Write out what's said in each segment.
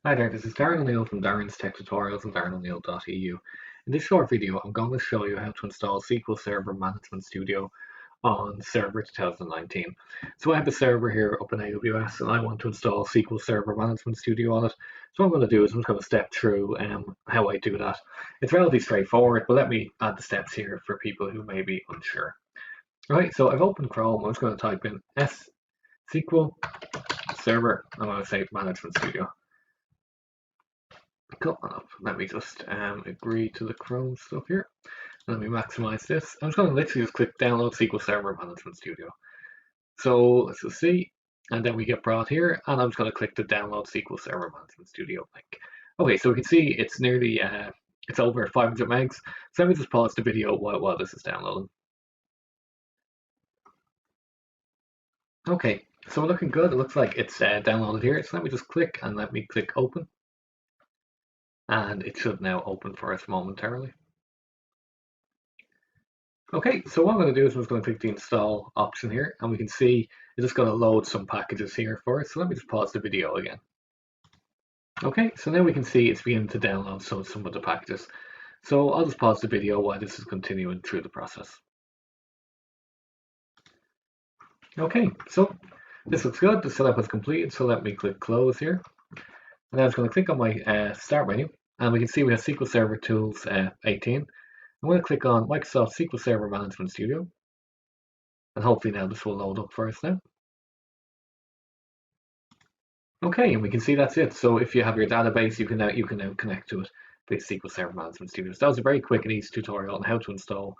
Hi there, this is Darren O'Neill from Darren's Tech Tutorials and darrenO'Neill.eu. In this short video, I'm going to show you how to install SQL Server Management Studio on Server 2019. So I have a server here up in AWS and I want to install SQL Server Management Studio on it. So what I'm going to do is I'm just going to step through how I do that. It's relatively straightforward, but let me add the steps here for people who may be unsure. Right, so I've opened Chrome. I'm just going to type in SQL Server. I'm going to say Management Studio. Cool. Let me just agree to the Chrome stuff here. Let me maximize this. I'm just going to literally just click download SQL Server Management Studio. So let's just see. And then we get brought here, and I'm just going to click the download SQL Server Management Studio link. Okay, so we can see it's nearly, it's over 500 megs. So let me just pause the video while this is downloading. Okay, so we're looking good. It looks like it's downloaded here. So let me just click and let me click open. And it should now open for us momentarily. Okay, so what I'm going to do is I'm just going to click the install option here, and we can see it's just going to load some packages here for us. So let me just pause the video again. Okay, so now we can see it's beginning to download some of the packages. So I'll just pause the video while this is continuing through the process. Okay, so this looks good. The setup is completed, so let me click close here. And now I'm just going to click on my start menu, and we can see we have SQL Server Tools 18. I'm going to click on Microsoft SQL Server Management Studio, and hopefully now this will load up for us now. Okay, and we can see that's it. So if you have your database, you can now connect to it with SQL Server Management Studio. So that was a very quick and easy tutorial on how to install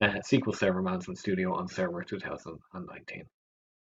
SQL Server Management Studio on Server 2019.